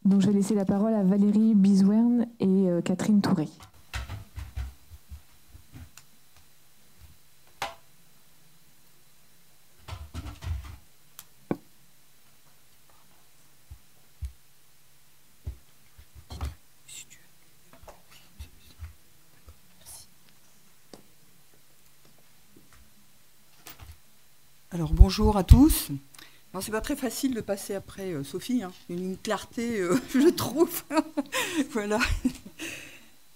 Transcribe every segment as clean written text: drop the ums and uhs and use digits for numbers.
Donc je vais laisser la parole à Valérie Bizouerne et Catherine Touré. Alors bonjour à tous. Alors c'est pas très facile de passer après Sophie, hein. Une clarté, je trouve. Voilà.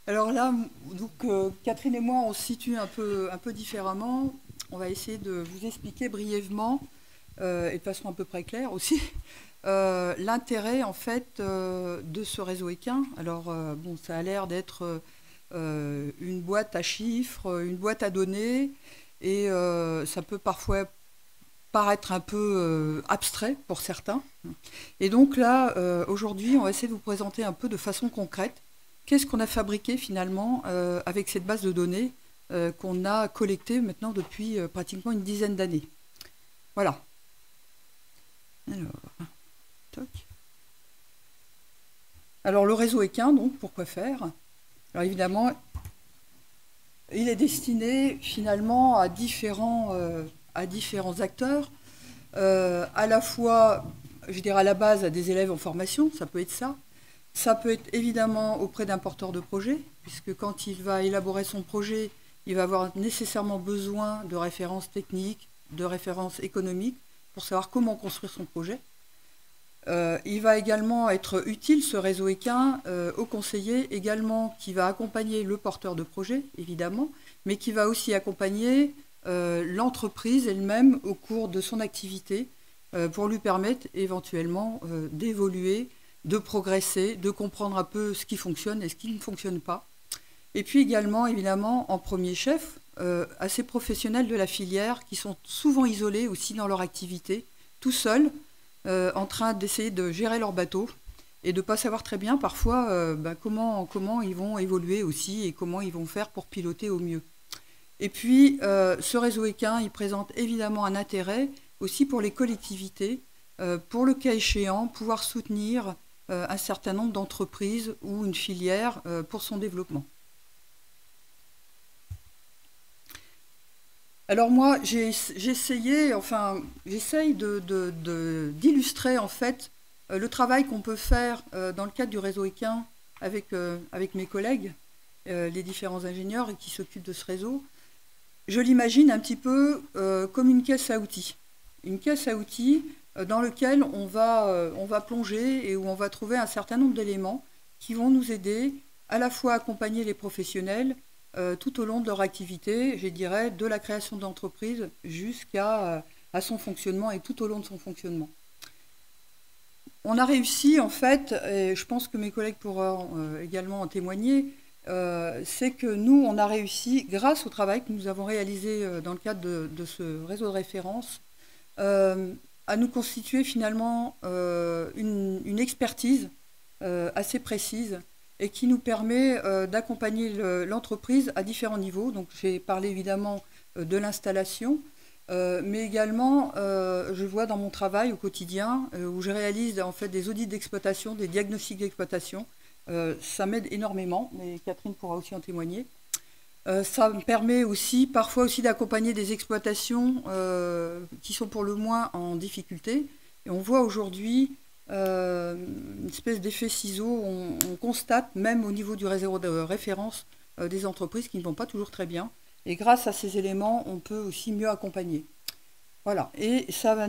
Alors là, donc Catherine et moi, on se situe un peu différemment. On va essayer de vous expliquer brièvement et de façon à peu près claire aussi l'intérêt en fait de ce réseau équin. Alors bon, ça a l'air d'être une boîte à chiffres, une boîte à données, et ça peut parfois paraître un peu abstrait pour certains. Et donc là, aujourd'hui, on va essayer de vous présenter un peu de façon concrète qu'est-ce qu'on a fabriqué finalement avec cette base de données qu'on a collectée maintenant depuis pratiquement une dizaine d'années. Voilà. Alors, toc. Alors le réseau équin, donc, pourquoi faire? Alors évidemment, il est destiné finalement à différents acteurs, à la fois, je dirais à la base, à des élèves en formation, ça peut être ça. Ça peut être évidemment auprès d'un porteur de projet, puisque quand il va élaborer son projet, il va avoir nécessairement besoin de références techniques, de références économiques, pour savoir comment construire son projet. Il va également être utile, ce réseau équin, au conseiller également, qui va accompagner le porteur de projet, évidemment, mais qui va aussi accompagner l'entreprise elle-même au cours de son activité, pour lui permettre éventuellement d'évoluer, de progresser, de comprendre un peu ce qui fonctionne et ce qui ne fonctionne pas. Et puis également, évidemment, en premier chef, à ces professionnels de la filière qui sont souvent isolés aussi dans leur activité, tout seuls, en train d'essayer de gérer leur bateau et de ne pas savoir très bien parfois comment ils vont évoluer aussi et comment ils vont faire pour piloter au mieux. Et puis, ce réseau équin, il présente évidemment un intérêt aussi pour les collectivités, pour le cas échéant, pouvoir soutenir un certain nombre d'entreprises ou une filière pour son développement. Alors moi, j'essaye d'illustrer en fait le travail qu'on peut faire dans le cadre du réseau équin avec mes collègues, les différents ingénieurs qui s'occupent de ce réseau. Je l'imagine un petit peu comme une caisse à outils. Une caisse à outils dans laquelle on va plonger et où on va trouver un certain nombre d'éléments qui vont nous aider à la fois à accompagner les professionnels tout au long de leur activité, je dirais, de la création d'entreprise jusqu'à son fonctionnement et tout au long de son fonctionnement. On a réussi, en fait, et je pense que mes collègues pourront également en témoigner, c'est que nous, on a réussi, grâce au travail que nous avons réalisé dans le cadre de ce réseau de référence, à nous constituer finalement une expertise assez précise et qui nous permet d'accompagner l'entreprise à différents niveaux. Donc j'ai parlé évidemment de l'installation, mais également je vois dans mon travail au quotidien où je réalise en fait des audits d'exploitation, des diagnostics d'exploitation. Ça m'aide énormément, mais Catherine pourra aussi en témoigner. Ça me permet aussi parfois aussi d'accompagner des exploitations qui sont pour le moins en difficulté. Et on voit aujourd'hui une espèce d'effet ciseau. On constate même au niveau du réseau de référence des entreprises qui ne vont pas toujours très bien. Et grâce à ces éléments, on peut aussi mieux accompagner. Voilà. Et ça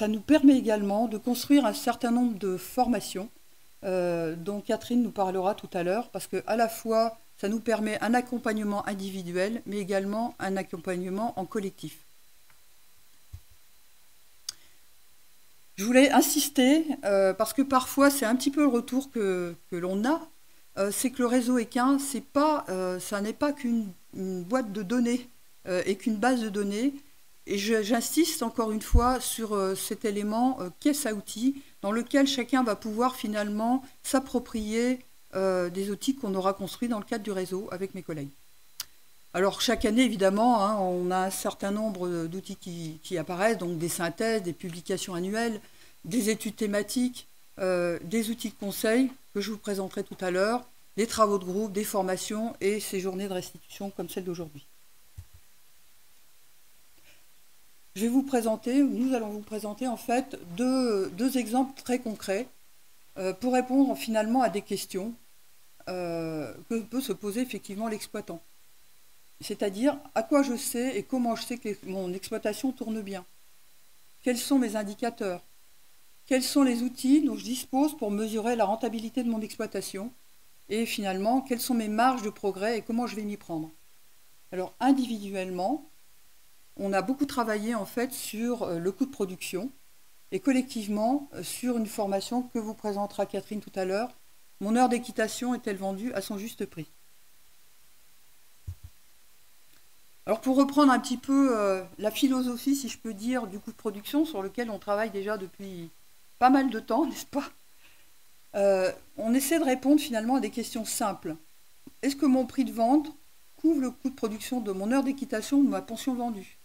nous permet également de construire un certain nombre de formations dont Catherine nous parlera tout à l'heure, parce qu'à la fois, ça nous permet un accompagnement individuel, mais également un accompagnement en collectif. Je voulais insister, parce que parfois, c'est un petit peu le retour que l'on a, c'est que le réseau équin, ça n'est pas qu'une boîte de données et qu'une base de données. Et j'insiste encore une fois sur cet élément caisse à outils, dans lequel chacun va pouvoir finalement s'approprier des outils qu'on aura construits dans le cadre du réseau avec mes collègues. Alors chaque année, évidemment, hein, on a un certain nombre d'outils qui apparaissent, donc des synthèses, des publications annuelles, des études thématiques. des outils de conseil que je vous présenterai tout à l'heure, des travaux de groupe, des formations et ces journées de restitution comme celle d'aujourd'hui. Nous allons vous présenter en fait deux exemples très concrets pour répondre finalement à des questions que peut se poser effectivement l'exploitant. C'est-à-dire à quoi je sais et comment je sais que mon exploitation tourne bien. Quels sont mes indicateurs? Quels sont les outils dont je dispose pour mesurer la rentabilité de mon exploitation? Et finalement, quelles sont mes marges de progrès et comment je vais m'y prendre? Alors individuellement, on a beaucoup travaillé en fait sur le coût de production et collectivement sur une formation que vous présentera Catherine tout à l'heure. Mon heure d'équitation est-elle vendue à son juste prix? Alors pour reprendre un petit peu la philosophie, si je peux dire, du coût de production sur lequel on travaille déjà depuis pas mal de temps, n'est-ce pas? On essaie de répondre finalement à des questions simples. Est-ce que mon prix de vente couvre le coût de production de mon heure d'équitation ou de ma pension vendue?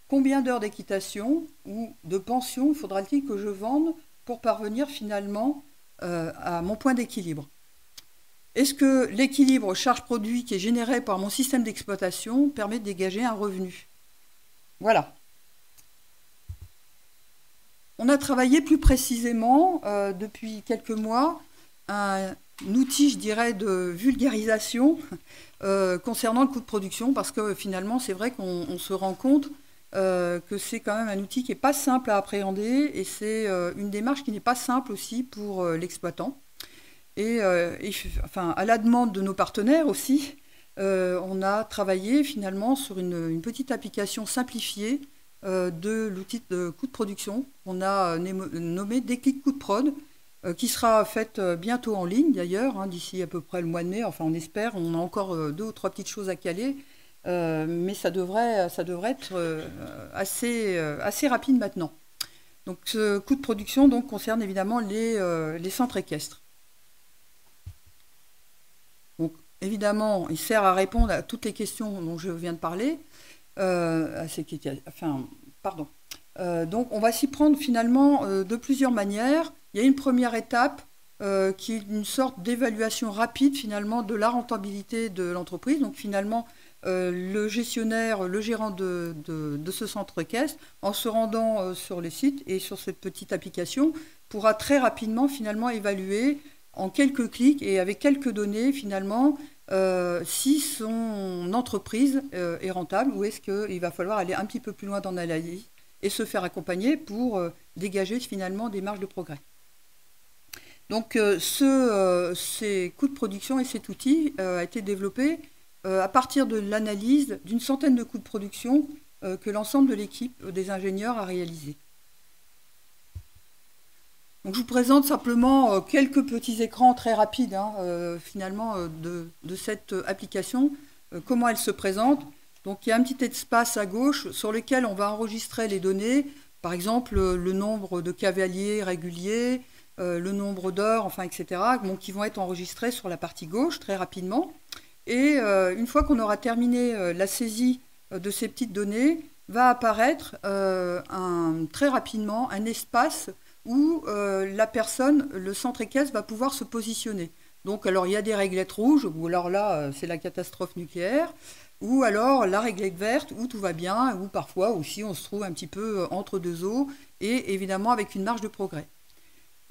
Combien d'heures d'équitation ou de pension faudra-t-il que je vende pour parvenir finalement à mon point d'équilibre? Est-ce que l'équilibre charge-produit qui est généré par mon système d'exploitation permet de dégager un revenu? Voilà. On a travaillé plus précisément depuis quelques mois un outil, je dirais, de vulgarisation concernant le coût de production parce que finalement, c'est vrai qu'on se rend compte que c'est quand même un outil qui n'est pas simple à appréhender et c'est une démarche qui n'est pas simple aussi pour l'exploitant. Et enfin, à la demande de nos partenaires aussi, on a travaillé finalement sur une petite application simplifiée de l'outil de coût de production. On a nommé Déclic Coût de Prod, qui sera faite bientôt en ligne d'ailleurs, hein, d'ici à peu près le mois de mai. Enfin, on espère, on a encore 2 ou 3 petites choses à caler, mais ça devrait être assez rapide maintenant. Donc ce coût de production donc, concerne évidemment les centres équestres. Donc, évidemment, il sert à répondre à toutes les questions dont je viens de parler. Donc, on va s'y prendre finalement de plusieurs manières. Il y a une première étape qui est une sorte d'évaluation rapide finalement de la rentabilité de l'entreprise. Donc, finalement, le gestionnaire, le gérant de ce centre équestre, en se rendant sur le site et sur cette petite application, pourra très rapidement finalement évaluer en quelques clics et avec quelques données, finalement, si son entreprise est rentable ou est-ce qu'il va falloir aller un petit peu plus loin dans l'analyse et se faire accompagner pour dégager finalement des marges de progrès. Donc, ces coûts de production et cet outil a été développé à partir de l'analyse d'une centaine de coûts de production que l'ensemble de l'équipe des ingénieurs a réalisé. Donc, je vous présente simplement quelques petits écrans très rapides finalement de cette application, comment elle se présente. Donc il y a un petit espace à gauche sur lequel on va enregistrer les données, par exemple le nombre de cavaliers réguliers, le nombre d'heures, enfin, etc., donc, qui vont être enregistrés sur la partie gauche très rapidement. Et une fois qu'on aura terminé la saisie de ces petites données, va apparaître très rapidement un espace où la personne, le centre équestre, va pouvoir se positionner. Donc, alors, il y a des réglettes rouges, ou alors là, c'est la catastrophe nucléaire, ou alors la réglette verte, où tout va bien, ou parfois aussi, on se trouve un petit peu entre deux eaux, et évidemment avec une marge de progrès.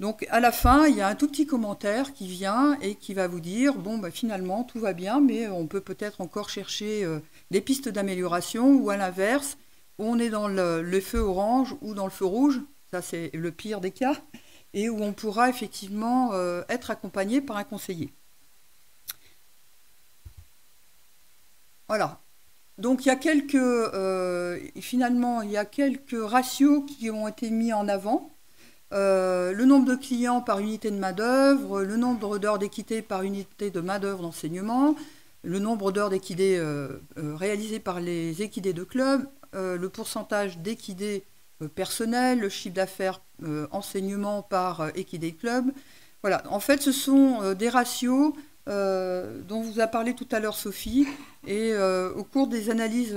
Donc, à la fin, il y a un tout petit commentaire qui vient et qui va vous dire, bon, bah, finalement, tout va bien, mais on peut peut-être encore chercher des pistes d'amélioration, ou à l'inverse, on est dans le feu orange ou dans le feu rouge, ça c'est le pire des cas, et où on pourra effectivement être accompagné par un conseiller. Voilà. Donc il y a finalement, il y a quelques ratios qui ont été mis en avant. Le nombre de clients par unité de main-d'œuvre, le nombre d'heures d'équidés par unité de main-d'œuvre d'enseignement, le nombre d'heures d'équidés réalisées par les équidés de club, le pourcentage d'équidés personnel, le chiffre d'affaires enseignement par équidé de club. Voilà, en fait, ce sont des ratios dont vous a parlé tout à l'heure Sophie, Et au cours des analyses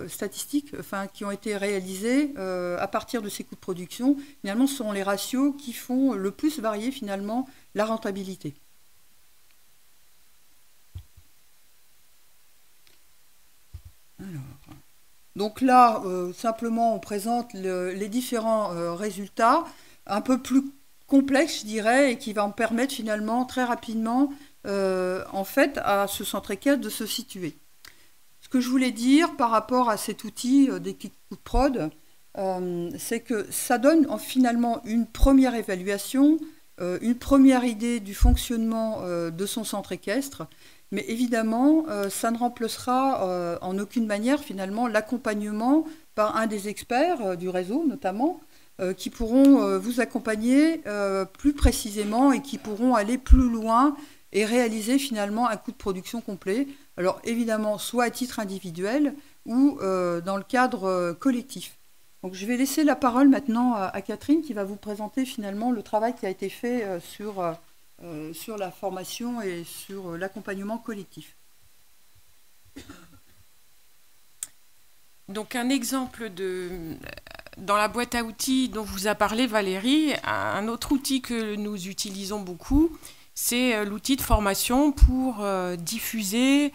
statistiques qui ont été réalisées à partir de ces coûts de production, finalement, ce sont les ratios qui font le plus varier finalement la rentabilité. Donc là, simplement, on présente les différents résultats, un peu plus complexes, je dirais, et qui va me permettre finalement, très rapidement, en fait, à ce centre équestre de se situer. Ce que je voulais dire par rapport à cet outil des kits de prod, c'est que ça donne finalement une première évaluation, une première idée du fonctionnement de son centre équestre, mais évidemment, ça ne remplacera en aucune manière finalement l'accompagnement par un des experts du réseau notamment, qui pourront vous accompagner plus précisément et qui pourront aller plus loin et réaliser finalement un coût de production complet. Alors évidemment, soit à titre individuel ou dans le cadre collectif. Donc je vais laisser la parole maintenant à Catherine qui va vous présenter finalement le travail qui a été fait sur la formation et sur l'accompagnement collectif. Donc un exemple dans la boîte à outils dont vous a parlé Valérie, un autre outil que nous utilisons beaucoup, c'est l'outil de formation pour diffuser,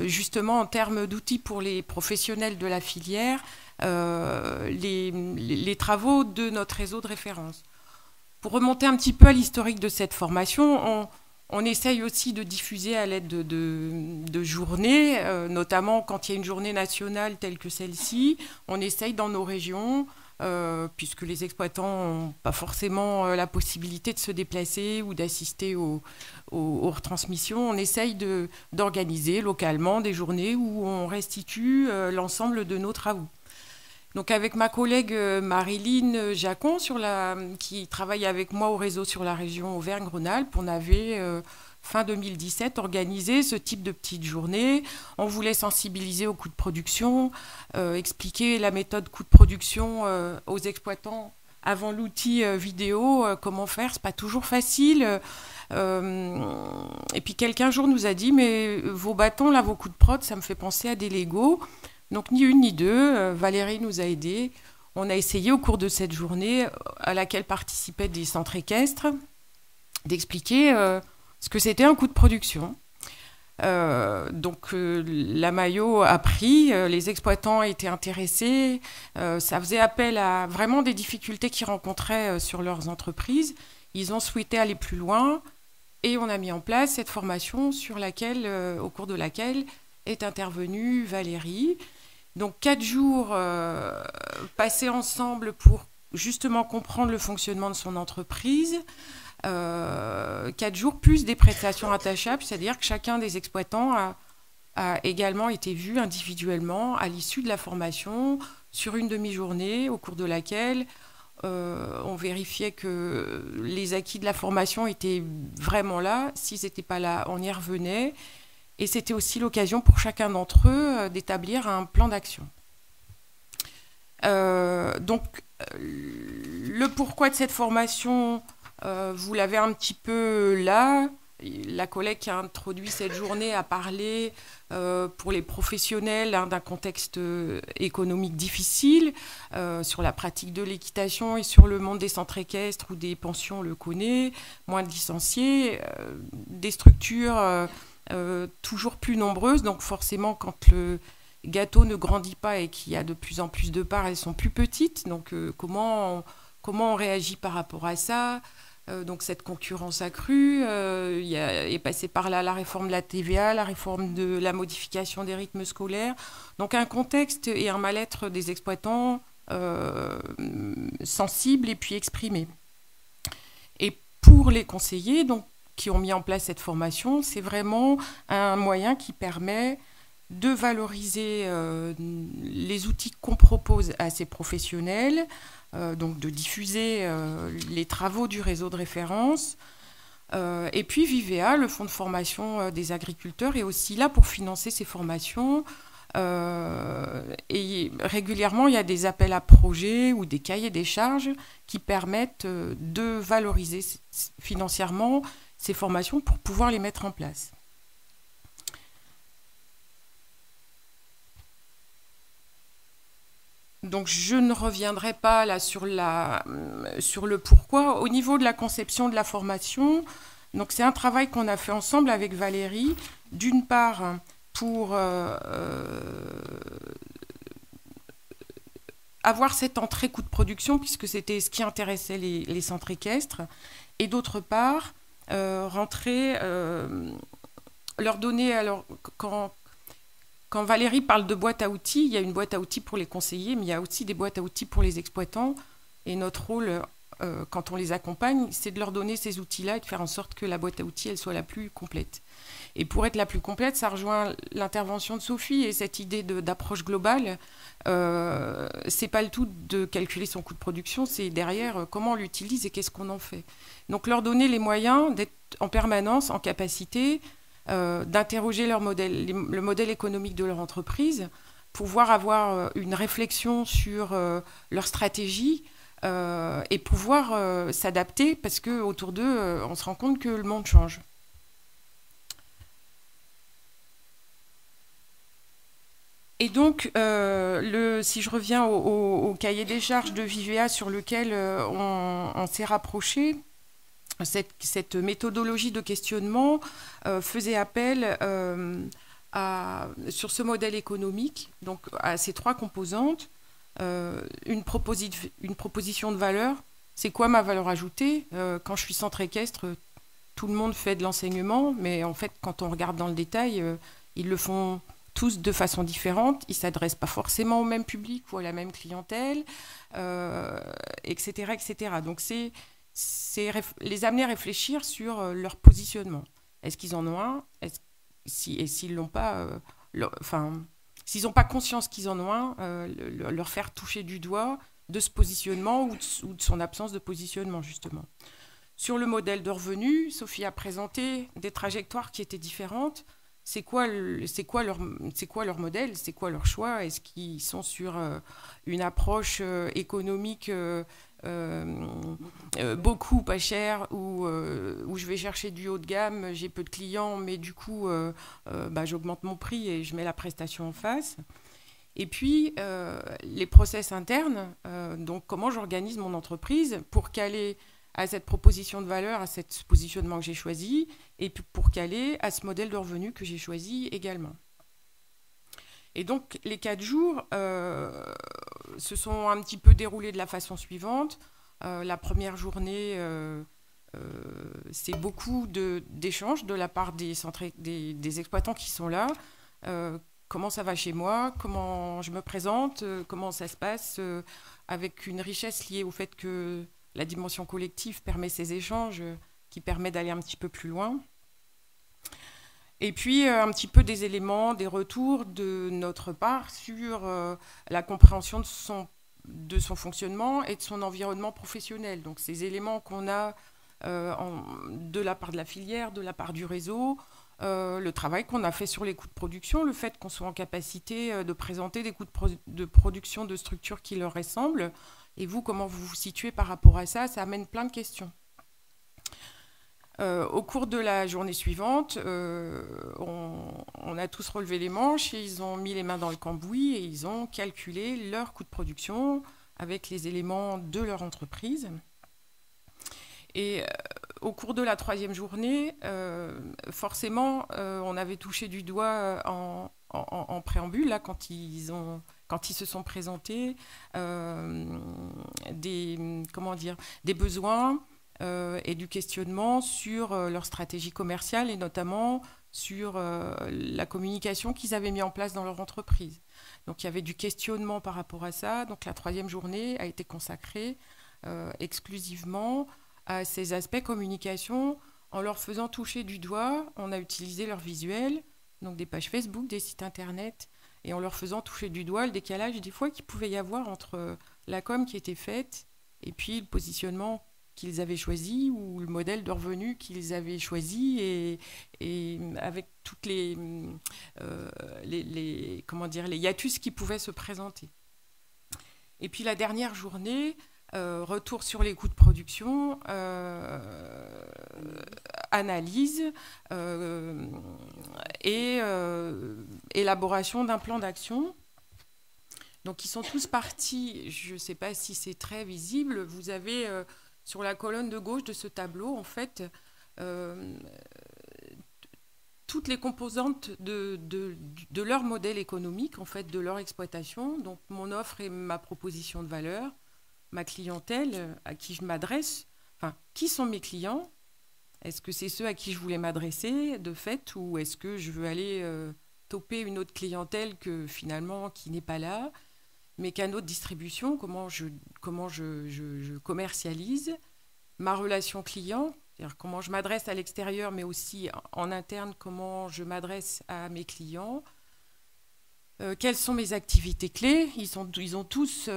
justement en termes d'outils pour les professionnels de la filière, les travaux de notre réseau de référence. Pour remonter un petit peu à l'historique de cette formation, on essaye aussi de diffuser à l'aide de journées, notamment quand il y a une journée nationale telle que celle-ci, on essaye dans nos régions, puisque les exploitants n'ont pas forcément la possibilité de se déplacer ou d'assister aux retransmissions, on essaye d'organiser localement des journées où on restitue l'ensemble de nos travaux. Donc avec ma collègue Marilyn Jacon, qui travaille avec moi au réseau sur la région Auvergne-Rhône-Alpes, on avait fin 2017 organisé ce type de petite journée. On voulait sensibiliser aux coûts de production, expliquer la méthode coût de production aux exploitants avant l'outil vidéo, comment faire, c'est pas toujours facile. Et puis quelqu'un un jour nous a dit, mais vos bâtons, là, vos coups de prod, ça me fait penser à des Legos. Donc ni une ni deux, Valérie nous a aidés. On a essayé au cours de cette journée à laquelle participaient des centres équestres d'expliquer ce que c'était un coût de production. Donc la Maillot a pris, les exploitants étaient intéressés, ça faisait appel à vraiment des difficultés qu'ils rencontraient sur leurs entreprises. Ils ont souhaité aller plus loin et on a mis en place cette formation au cours de laquelle est intervenue Valérie. Donc 4 jours passés ensemble pour justement comprendre le fonctionnement de son entreprise. 4 jours plus des prestations attachables, c'est-à-dire que chacun des exploitants a également été vu individuellement à l'issue de la formation sur une demi-journée au cours de laquelle on vérifiait que les acquis de la formation étaient vraiment là. S'ils n'étaient pas là, on y revenait. Et c'était aussi l'occasion pour chacun d'entre eux d'établir un plan d'action. Donc, le pourquoi de cette formation, vous l'avez un petit peu là. La collègue qui a introduit cette journée a parlé pour les professionnels d'un contexte économique difficile, sur la pratique de l'équitation et sur le monde des centres équestres ou des pensions, on le connaît, moins de licenciés, des structures toujours plus nombreuses. Donc forcément, quand le gâteau ne grandit pas et qu'il y a de plus en plus de parts, elles sont plus petites. Donc comment on réagit par rapport à ça ? Donc cette concurrence accrue, est passée par là la réforme de la TVA, la réforme de la modification des rythmes scolaires. Donc un contexte et un mal-être des exploitants sensibles et puis exprimés. Et pour les conseillers qui ont mis en place cette formation, c'est vraiment un moyen qui permet de valoriser les outils qu'on propose à ces professionnels, donc de diffuser les travaux du réseau de référence. Et puis Vivea, le fonds de formation des agriculteurs, est aussi là pour financer ces formations. Et régulièrement, il y a des appels à projets ou des cahiers des charges qui permettent de valoriser financièrement ces formations pour pouvoir les mettre en place. Donc je ne reviendrai pas là sur le pourquoi. Au niveau de la conception de la formation, donc c'est un travail qu'on a fait ensemble avec Valérie, d'une part pour avoir cette entrée coût de production, puisque c'était ce qui intéressait les centres équestres, et d'autre part, leur donner, alors, quand Valérie parle de boîte à outils, il y a une boîte à outils pour les conseillers, mais il y a aussi des boîtes à outils pour les exploitants, et notre rôle, quand on les accompagne, c'est de leur donner ces outils-là et de faire en sorte que la boîte à outils, elle soit la plus complète. Et pour être la plus complète, ça rejoint l'intervention de Sophie et cette idée d'approche globale. C'est pas le tout de calculer son coût de production, c'est derrière comment on l'utilise et qu'est-ce qu'on en fait. Donc leur donner les moyens d'être en permanence en capacité d'interroger leur modèle, le modèle économique de leur entreprise, pouvoir avoir une réflexion sur leur stratégie et pouvoir s'adapter parce qu'autour d'eux, on se rend compte que le monde change. Et donc, si je reviens au cahier des charges de Vivea sur lequel on s'est rapproché, cette méthodologie de questionnement faisait appel sur ce modèle économique, donc à ces trois composantes, une proposition de valeur. C'est quoi ma valeur ajoutée ? Quand je suis centre équestre, tout le monde fait de l'enseignement, mais en fait, quand on regarde dans le détail, ils le font tous de façon différente, ils ne s'adressent pas forcément au même public ou à la même clientèle, etc., etc. Donc, c'est les amener à réfléchir sur leur positionnement. Est-ce qu'ils en ont un ? Et s'ils n'ont pas, s'ils n'ont pas conscience qu'ils en ont un, leur faire toucher du doigt de ce positionnement ou de son absence de positionnement, justement. Sur le modèle de revenu, Sophie a présenté des trajectoires qui étaient différentes. C'est quoi leur modèle, c'est quoi leur choix ? Est-ce qu'ils sont sur une approche économique beaucoup pas cher où je vais chercher du haut de gamme, j'ai peu de clients, mais du coup j'augmente mon prix et je mets la prestation en face. Et puis les process internes, donc comment j'organise mon entreprise pour caler à cette proposition de valeur, à ce positionnement que j'ai choisi, et pour caler à ce modèle de revenu que j'ai choisi également. Et donc, les 4 jours se sont un petit peu déroulés de la façon suivante. La première journée, c'est beaucoup d'échanges de la part des exploitants qui sont là. Comment ça va chez moi ? Comment je me présente ? Comment ça se passe ? Avec une richesse liée au fait que la dimension collective permet ces échanges qui permet d'aller un petit peu plus loin. Et puis, un petit peu des éléments, des retours de notre part sur la compréhension de son fonctionnement et de son environnement professionnel. Donc, ces éléments qu'on a de la part de la filière, de la part du réseau, le travail qu'on a fait sur les coûts de production, le fait qu'on soit en capacité de présenter des coûts de production de structures qui leur ressemblent. Et vous, comment vous vous situez par rapport à ça ? Ça amène plein de questions. Au cours de la journée suivante, on a tous relevé les manches et ils ont mis les mains dans le cambouis et ils ont calculé leur coût de production avec les éléments de leur entreprise. Et au cours de la 3e journée, forcément, on avait touché du doigt en préambule, là, quand ils se sont présentés, des besoins et du questionnement sur leur stratégie commerciale et notamment sur la communication qu'ils avaient mis en place dans leur entreprise. Donc il y avait du questionnement par rapport à ça. Donc la 3e journée a été consacrée exclusivement à ces aspects communication en leur faisant toucher du doigt. On a utilisé leurs visuels, donc des pages Facebook, des sites internet, et en leur faisant toucher du doigt le décalage des fois qu'il pouvait y avoir entre la com qui était faite et puis le positionnement qu'ils avaient choisi ou le modèle de revenu qu'ils avaient choisi et avec toutes les hiatus qui pouvaient se présenter. Et puis la dernière journée, retour sur les coûts de production, analyse et élaboration d'un plan d'action. Donc ils sont tous partis, je ne sais pas si c'est très visible, vous avez sur la colonne de gauche de ce tableau, en fait, toutes les composantes de leur modèle économique, en fait, de leur exploitation. Donc mon offre et ma proposition de valeur, ma clientèle à qui je m'adresse, enfin, qui sont mes clients? Est-ce que c'est ceux à qui je voulais m'adresser, de fait, ou est-ce que je veux aller toper une autre clientèle qui n'est pas là? Mes canaux de distribution, comment je commercialise, ma relation client, c'est-à-dire comment je m'adresse à l'extérieur, mais aussi en interne, comment je m'adresse à mes clients. Quelles sont mes activités clés? Ils sont tous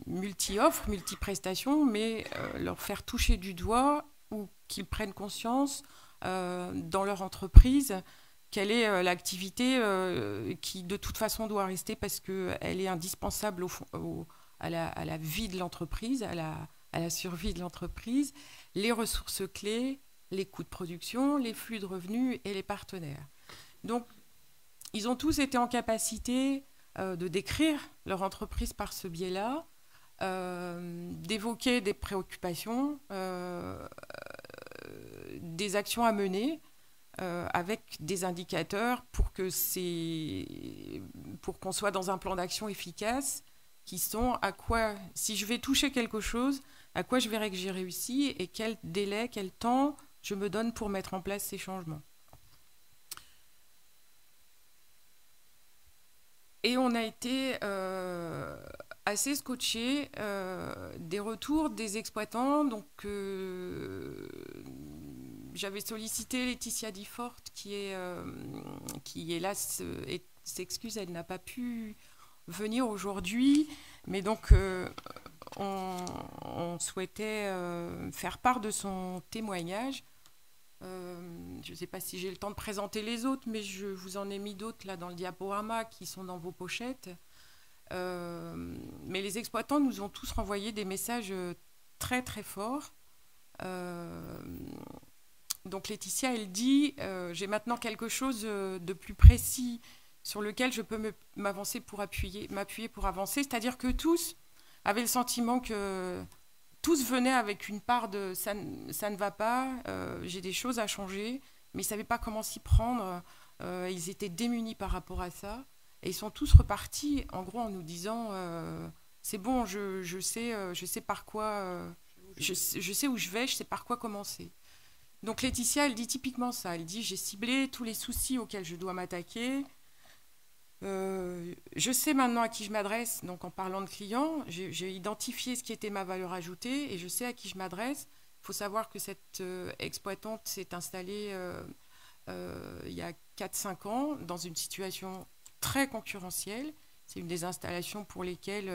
multi-offres, multi-prestations, mais leur faire toucher du doigt ou qu'ils prennent conscience dans leur entreprise quelle est l'activité qui, de toute façon, doit rester parce qu'elle est indispensable à la vie de l'entreprise, à la survie de l'entreprise, les ressources clés, les coûts de production, les flux de revenus et les partenaires. Donc, ils ont tous été en capacité de décrire leur entreprise par ce biais-là, d'évoquer des préoccupations, des actions à mener, avec des indicateurs pour qu'on soit dans un plan d'action efficace qui sont à quoi, si je vais toucher quelque chose, à quoi je verrai que j'ai réussi et quel délai, quel temps je me donne pour mettre en place ces changements. Et on a été assez scotchés des retours des exploitants. Donc, j'avais sollicité Laetitia Diffort, qui hélas s'excuse, elle n'a pas pu venir aujourd'hui. Mais donc, on souhaitait faire part de son témoignage. Je ne sais pas si j'ai le temps de présenter les autres, mais je vous en ai mis d'autres là dans le diaporama qui sont dans vos pochettes. Mais les exploitants nous ont tous renvoyé des messages très très forts. Donc Laetitia, elle dit j'ai maintenant quelque chose de plus précis sur lequel je peux m'avancer pour m'appuyer pour avancer. C'est-à-dire que tous avaient le sentiment que tous venaient avec une part de ça ne va pas, j'ai des choses à changer, mais ils ne savaient pas comment s'y prendre. Ils étaient démunis par rapport à ça. Et ils sont tous repartis, en gros, en nous disant c'est bon, je sais par quoi, je sais où je vais, je sais par quoi commencer. Donc Laetitia, elle dit typiquement ça. Elle dit j'ai ciblé tous les soucis auxquels je dois m'attaquer. Je sais maintenant à qui je m'adresse, donc en parlant de clients, j'ai identifié ce qui était ma valeur ajoutée et je sais à qui je m'adresse. Il faut savoir que cette exploitante s'est installée il y a 4-5 ans dans une situation très concurrentielle. C'est une des installations pour lesquelles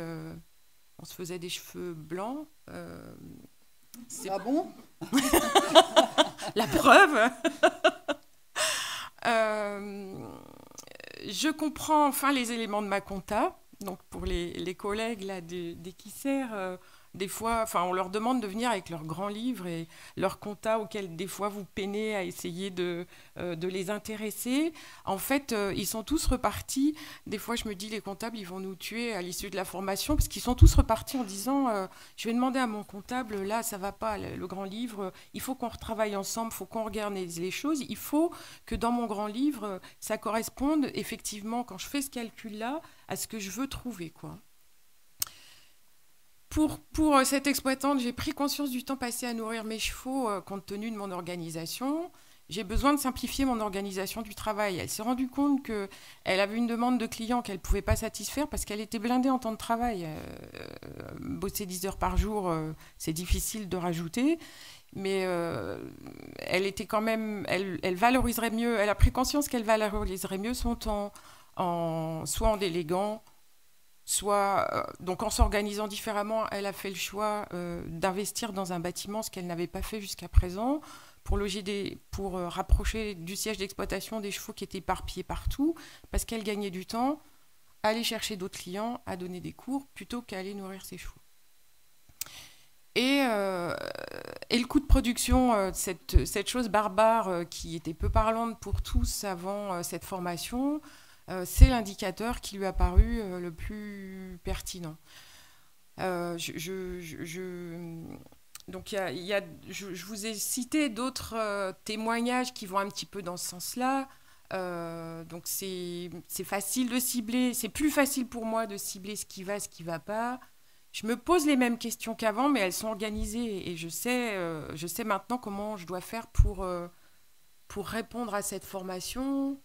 on se faisait des cheveux blancs. Ah bon? La preuve. Je comprends enfin les éléments de ma compta. Donc pour les collègues là, d'Equisser, des fois, on leur demande de venir avec leurs grands livres et leurs comptas auxquels des fois vous peinez à essayer de les intéresser. En fait, ils sont tous repartis. Des fois, je me dis, les comptables, ils vont nous tuer à l'issue de la formation parce qu'ils sont tous repartis en disant je vais demander à mon comptable, là, ça va pas, le grand livre, il faut qu'on retravaille ensemble, il faut qu'on regarde les choses. Il faut que dans mon grand livre, ça corresponde effectivement, quand je fais ce calcul-là, à ce que je veux trouver, quoi. Pour cette exploitante, j'ai pris conscience du temps passé à nourrir mes chevaux compte tenu de mon organisation. J'ai besoin de simplifier mon organisation du travail. Elle s'est rendue compte qu'elle avait une demande de clients qu'elle ne pouvait pas satisfaire parce qu'elle était blindée en temps de travail. Bosser 10 heures par jour, c'est difficile de rajouter. Mais elle était quand même, elle valoriserait mieux, elle a pris conscience qu'elle valoriserait mieux son temps soit en déléguant, soit donc en s'organisant différemment. Elle a fait le choix d'investir dans un bâtiment, ce qu'elle n'avait pas fait jusqu'à présent, pour rapprocher du siège d'exploitation des chevaux qui étaient éparpillés partout, parce qu'elle gagnait du temps à aller chercher d'autres clients, à donner des cours, plutôt qu'à aller nourrir ses chevaux. Et le coût de production, cette chose barbare qui était peu parlante pour tous avant cette formation, c'est l'indicateur qui lui a paru le plus pertinent. Donc, je vous ai cité d'autres témoignages qui vont un petit peu dans ce sens-là. Donc, c'est facile de cibler. C'est plus facile pour moi de cibler ce qui va pas. Je me pose les mêmes questions qu'avant, mais elles sont organisées. Et je sais maintenant comment je dois faire pour répondre à cette formation.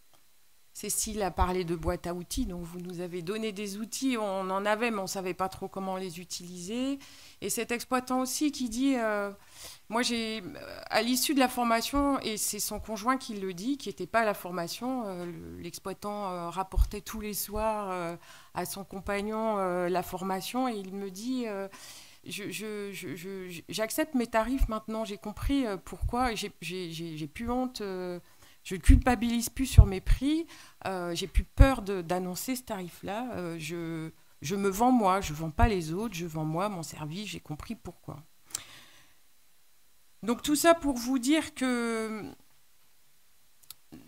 Cécile a parlé de boîte à outils, donc vous nous avez donné des outils, on en avait, mais on ne savait pas trop comment les utiliser. Et cet exploitant aussi qui dit, moi à l'issue de la formation, et c'est son conjoint qui le dit, qui n'était pas à la formation, l'exploitant rapportait tous les soirs à son compagnon la formation, et il me dit... j'accepte mes tarifs maintenant, j'ai compris pourquoi, et j'ai plus honte... je ne culpabilise plus sur mes prix, j'ai plus peur d'annoncer ce tarif-là. Je me vends moi, je ne vends pas les autres, je vends moi mon service, j'ai compris pourquoi. Donc tout ça pour vous dire que...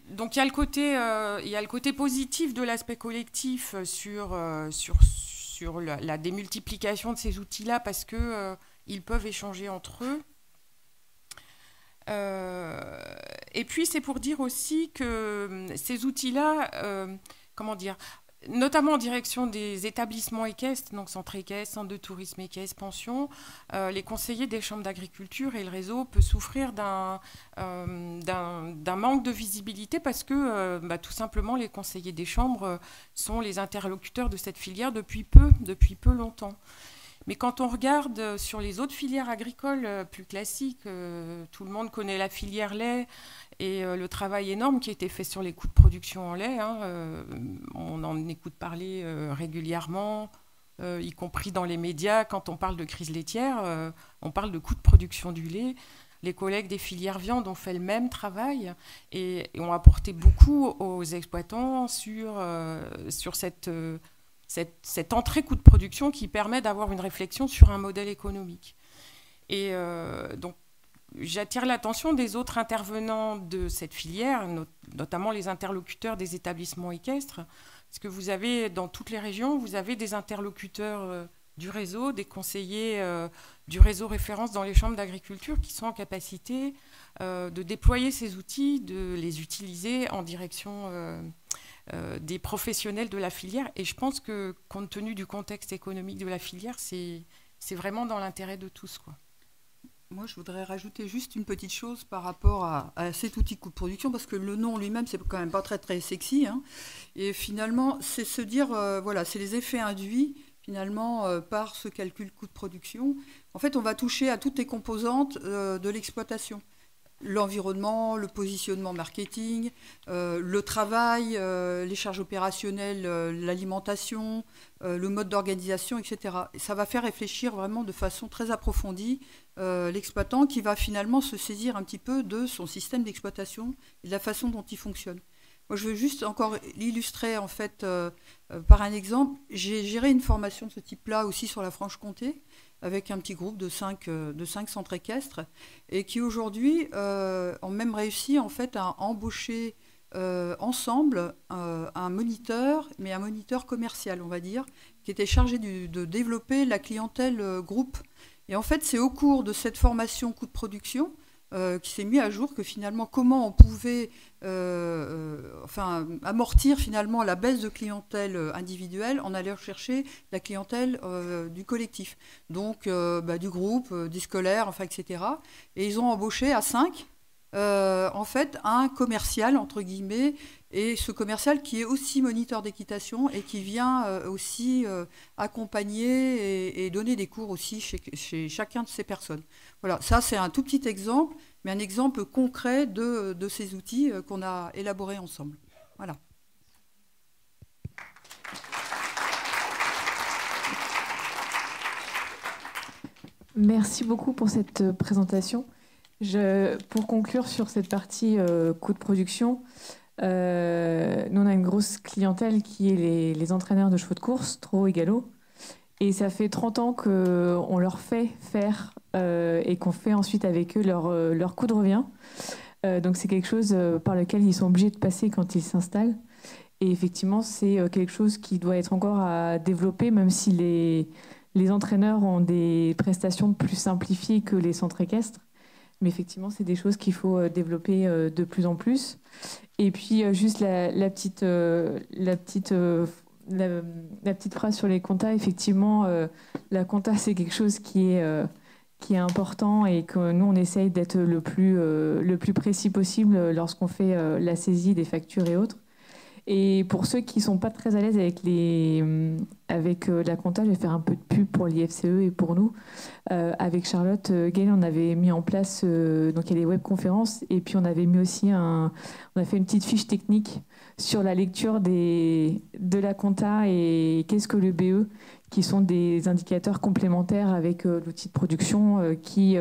Donc il y a le côté positif de l'aspect collectif sur la démultiplication de ces outils-là parce qu'ils peuvent échanger entre eux. Et puis c'est pour dire aussi que ces outils-là, notamment en direction des établissements équestres, donc centres équestres, centres de tourisme équestre, pensions, les conseillers des chambres d'agriculture et le réseau peut souffrir d'un manque de visibilité parce que tout simplement les conseillers des chambres sont les interlocuteurs de cette filière depuis peu longtemps. Mais quand on regarde sur les autres filières agricoles plus classiques, tout le monde connaît la filière lait et le travail énorme qui a été fait sur les coûts de production en lait. On en écoute parler régulièrement, y compris dans les médias. Quand on parle de crise laitière, on parle de coûts de production du lait. Les collègues des filières viande ont fait le même travail et ont apporté beaucoup aux exploitants sur cette entrée coût de production qui permet d'avoir une réflexion sur un modèle économique. Et donc, j'attire l'attention des autres intervenants de cette filière, notamment les interlocuteurs des établissements équestres, parce que vous avez, dans toutes les régions, vous avez des interlocuteurs du réseau, des conseillers du réseau référence dans les chambres d'agriculture qui sont en capacité de déployer ces outils, de les utiliser en direction... des professionnels de la filière. Et je pense que, compte tenu du contexte économique de la filière, c'est vraiment dans l'intérêt de tous, quoi. Moi, je voudrais rajouter juste une petite chose par rapport à cet outil coût de production, parce que le nom lui-même, c'est quand même pas très, très sexy. Et finalement, c'est se dire, c'est les effets induits, finalement, par ce calcul coût de production. En fait, on va toucher à toutes les composantes de l'exploitation. L'environnement, le positionnement marketing, le travail, les charges opérationnelles, l'alimentation, le mode d'organisation, etc. Et ça va faire réfléchir vraiment de façon très approfondie l'exploitant qui va finalement se saisir un petit peu de son système d'exploitation et de la façon dont il fonctionne. Moi, je veux juste encore l'illustrer en fait par un exemple. J'ai géré une formation de ce type-là aussi sur la Franche-Comté, avec un petit groupe de 5 centres équestres, et qui aujourd'hui ont même réussi en fait à embaucher ensemble un moniteur, mais un moniteur commercial, on va dire, qui était chargé de développer la clientèle groupe. Et en fait, c'est au cours de cette formation coût de production qui s'est mis à jour que finalement, comment on pouvait amortir finalement la baisse de clientèle individuelle en allant chercher la clientèle du collectif, donc du groupe, du scolaire, etc. Et ils ont embauché à 5 en fait un commercial entre guillemets, et ce commercial qui est aussi moniteur d'équitation et qui vient aussi accompagner et donner des cours aussi chez chacun de ces personnes. Voilà, ça c'est un tout petit exemple, mais un exemple concret de ces outils qu'on a élaborés ensemble. Voilà. Merci beaucoup pour cette présentation. Pour conclure sur cette partie coût de production, nous on a une grosse clientèle qui est les entraîneurs de chevaux de course, trot et galop. Et ça fait 30 ans qu'on leur fait faire et qu'on fait ensuite avec eux leur coût de revient. Donc c'est quelque chose par lequel ils sont obligés de passer quand ils s'installent. Et effectivement, c'est quelque chose qui doit être encore à développer, même si les entraîneurs ont des prestations plus simplifiées que les centres équestres. Mais effectivement, c'est des choses qu'il faut développer de plus en plus. Et puis, juste la petite phrase sur les comptas. Effectivement, la compta, c'est quelque chose qui est important et que nous, on essaye d'être le plus précis possible lorsqu'on fait la saisie des factures et autres. Et pour ceux qui ne sont pas très à l'aise avec la compta, je vais faire un peu de pub pour l'IFCE et pour nous. Avec Charlotte Gale, on avait mis en place donc il y a les webconférences et puis on avait mis aussi on a fait une petite fiche technique sur la lecture de la compta et qu'est-ce que le BE, qui sont des indicateurs complémentaires avec l'outil de production qui,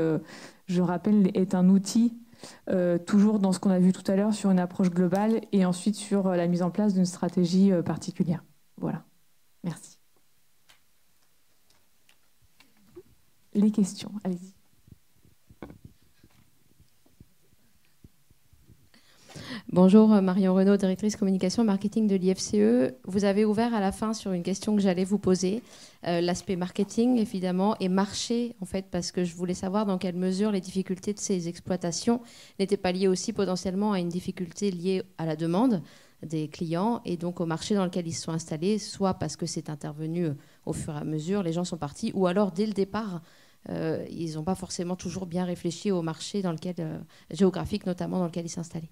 je rappelle, est un outil toujours dans ce qu'on a vu tout à l'heure sur une approche globale et ensuite sur la mise en place d'une stratégie particulière. Voilà. Merci. Les questions, allez-y. Bonjour, Marion Renaud, directrice communication marketing de l'IFCE. Vous avez ouvert à la fin sur une question que j'allais vous poser, l'aspect marketing évidemment et marché en fait, parce que je voulais savoir dans quelle mesure les difficultés de ces exploitations n'étaient pas liées aussi potentiellement à une difficulté liée à la demande des clients et donc au marché dans lequel ils se sont installés, soit parce que c'est intervenu au fur et à mesure, les gens sont partis, ou alors dès le départ, ils n'ont pas forcément toujours bien réfléchi au marché dans lequel, géographique notamment dans lequel ils s'installaient.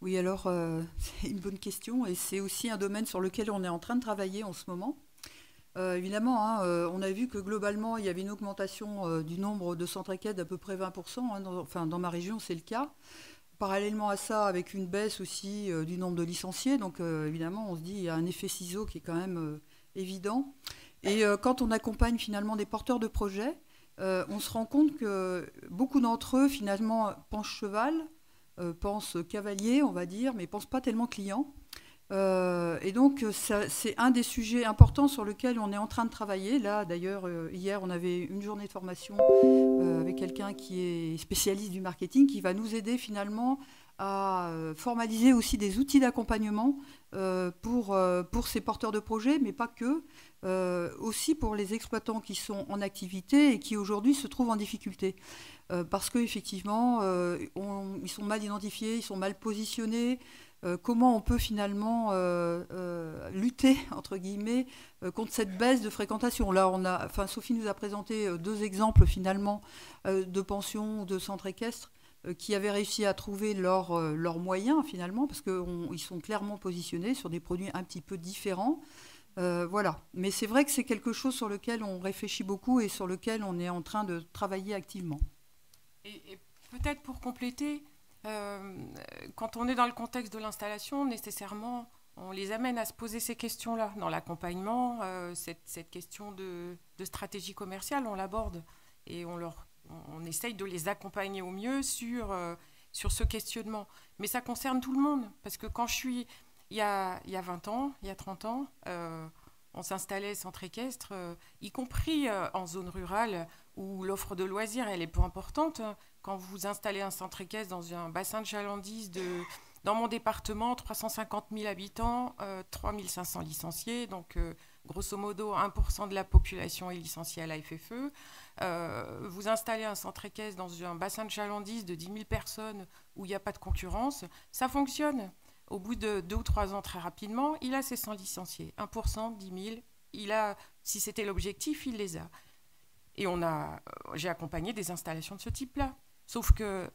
Oui, alors, c'est une bonne question et c'est aussi un domaine sur lequel on est en train de travailler en ce moment. Évidemment, hein, on a vu que globalement, il y avait une augmentation du nombre de centres équestres d'à peu près 20%. Hein, dans ma région, c'est le cas. Parallèlement à ça, avec une baisse aussi du nombre de licenciés. Donc, évidemment, on se dit qu'il y a un effet ciseau qui est quand même évident. Et quand on accompagne finalement des porteurs de projets, on se rend compte que beaucoup d'entre eux, finalement, penchent cheval, pensent cavalier, on va dire, mais ne pensent pas tellement client. Et donc, c'est un des sujets importants sur lequel on est en train de travailler. Là, d'ailleurs, hier, on avait une journée de formation avec quelqu'un qui est spécialiste du marketing, qui va nous aider finalement à formaliser aussi des outils d'accompagnement pour ces porteurs de projets, mais pas que, aussi pour les exploitants qui sont en activité et qui aujourd'hui se trouvent en difficulté. Parce qu'effectivement, ils sont mal identifiés, ils sont mal positionnés. Comment on peut finalement lutter, entre guillemets, contre cette baisse de fréquentation. Là, Sophie nous a présenté 2 exemples finalement de pensions ou de centres équestres qui avaient réussi à trouver leurs moyens finalement, parce qu'ils sont clairement positionnés sur des produits un petit peu différents. Voilà. Mais c'est vrai que c'est quelque chose sur lequel on réfléchit beaucoup et sur lequel on est en train de travailler activement. Et peut-être pour compléter, quand on est dans le contexte de l'installation, nécessairement, on les amène à se poser ces questions-là. Dans l'accompagnement, cette question de stratégie commerciale, on l'aborde et on essaye de les accompagner au mieux sur ce questionnement. Mais ça concerne tout le monde, parce que quand il y a 20 ans, il y a 30 ans, on s'installait centre équestre, y compris en zone rurale, où l'offre de loisirs, elle est peu importante. Quand vous installez un centre équestre dans un bassin de chalandise dans mon département, 350 000 habitants, 3 500 licenciés, donc grosso modo 1% de la population est licenciée à la FFE. Vous installez un centre équestre dans un bassin de chalandise de 10 000 personnes où il n'y a pas de concurrence, ça fonctionne. Au bout de 2 ou 3 ans, très rapidement, il a ses 100 licenciés. 1%, 10 000, si c'était l'objectif, il les a. Et j'ai accompagné des installations de ce type-là. Sauf que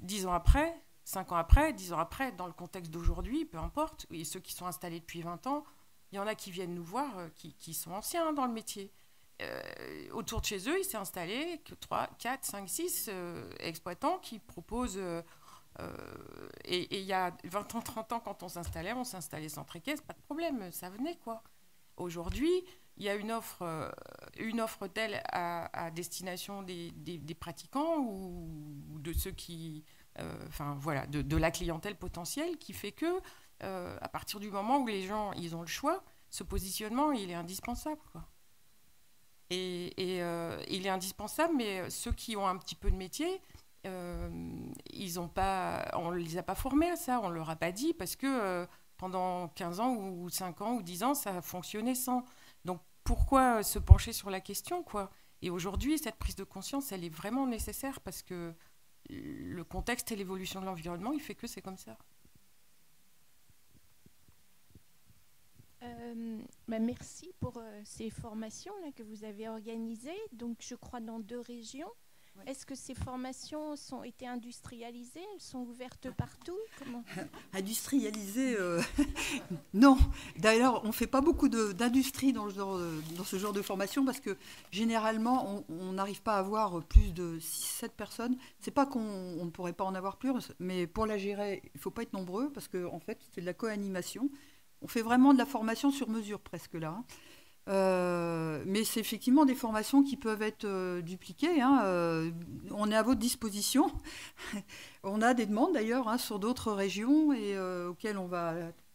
10 ans après, 5 ans après, 10 ans après, dans le contexte d'aujourd'hui, peu importe, et ceux qui sont installés depuis 20 ans, il y en a qui viennent nous voir, qui sont anciens dans le métier. Autour de chez eux, il s'est installé 3, 4, 5, 6 exploitants qui proposent... et il y a 20 ans, 30 ans, quand on s'installait centre équestre, pas de problème, ça venait, quoi. Aujourd'hui, il y a une offre telle à destination des pratiquants ou de ceux qui... de la clientèle potentielle qui fait que, à partir du moment où les gens ils ont le choix, ce positionnement, il est indispensable, quoi. Et il est indispensable, mais ceux qui ont un petit peu de métier... on ne les a pas formés à ça, on ne leur a pas dit, parce que pendant 15 ans ou 5 ans ou 10 ans, ça a fonctionné sans. Donc pourquoi se pencher sur la question, quoi? Et aujourd'hui, cette prise de conscience, elle est vraiment nécessaire parce que le contexte et l'évolution de l'environnement, il fait que c'est comme ça. Merci pour ces formations là, que vous avez organisées. Donc, je crois dans 2 régions. Oui. Est-ce que ces formations ont été industrialisées? Elles sont ouvertes partout? Comment? Industrialisées non. D'ailleurs, on ne fait pas beaucoup d'industrie dans ce genre de formation parce que généralement, on n'arrive pas à avoir plus de 6-7 personnes. C'est pas qu'on ne pourrait pas en avoir plus, mais pour la gérer, il ne faut pas être nombreux parce qu'en fait, c'est de la co-animation. On fait vraiment de la formation sur mesure presque là. Mais c'est effectivement des formations qui peuvent être dupliquées. On est à votre disposition. On a des demandes d'ailleurs sur d'autres régions et auxquelles on va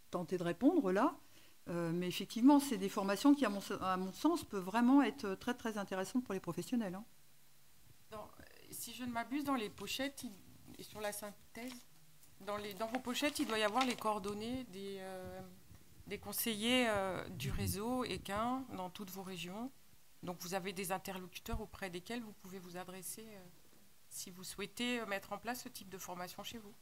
tenter de répondre là. Mais effectivement, c'est des formations qui, à mon sens, peuvent vraiment être très très intéressantes pour les professionnels. Si je ne m'abuse, dans les pochettes et sur la synthèse, dans vos pochettes, il doit y avoir les coordonnées des conseillers du réseau équin dans toutes vos régions. Donc vous avez des interlocuteurs auprès desquels vous pouvez vous adresser si vous souhaitez mettre en place ce type de formation chez vous.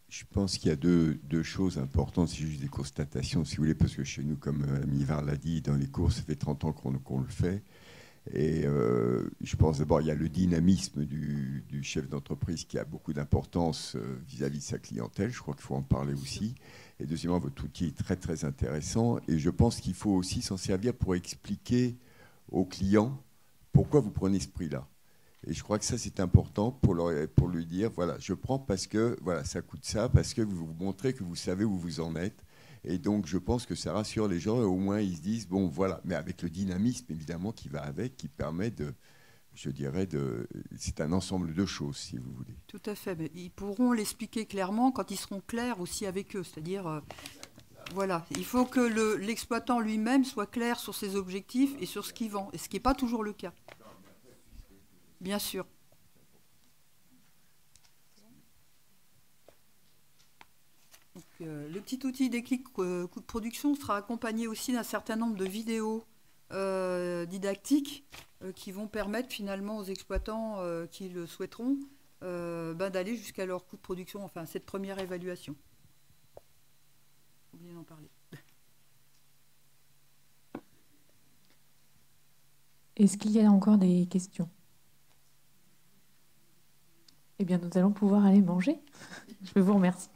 Je pense qu'il y a deux choses importantes, c'est juste des constatations, si vous voulez, parce que chez nous, comme l'ami Ivar l'a dit, dans les cours, ça fait 30 ans qu'on le fait. Et je pense d'abord, il y a le dynamisme du chef d'entreprise qui a beaucoup d'importance vis-à-vis de sa clientèle. Je crois qu'il faut en parler aussi. Et deuxièmement, votre outil est très, très intéressant. Et je pense qu'il faut aussi s'en servir pour expliquer aux clients pourquoi vous prenez ce prix-là. Et je crois que ça, c'est important pour lui dire, voilà, je prends parce que voilà, ça coûte ça, parce que vous montrez que vous savez où vous en êtes. Et donc, je pense que ça rassure les gens. Et au moins, ils se disent, bon, voilà. Mais avec le dynamisme, évidemment, qui va avec, qui permet c'est un ensemble de choses, si vous voulez. Tout à fait. Mais ils pourront l'expliquer clairement quand ils seront clairs aussi avec eux. C'est-à-dire, voilà, il faut que l'exploitant lui-même soit clair sur ses objectifs et sur ce qu'il vend. Et ce qui n'est pas toujours le cas. Bien sûr. Donc, le petit outil Déclic coût de production sera accompagné aussi d'un certain nombre de vidéos didactiques qui vont permettre finalement aux exploitants qui le souhaiteront d'aller jusqu'à leur coût de production, enfin cette première évaluation. J'ai oublié d'en parler. Est-ce qu'il y a encore des questions? Eh bien, nous allons pouvoir aller manger. Je vous remercie.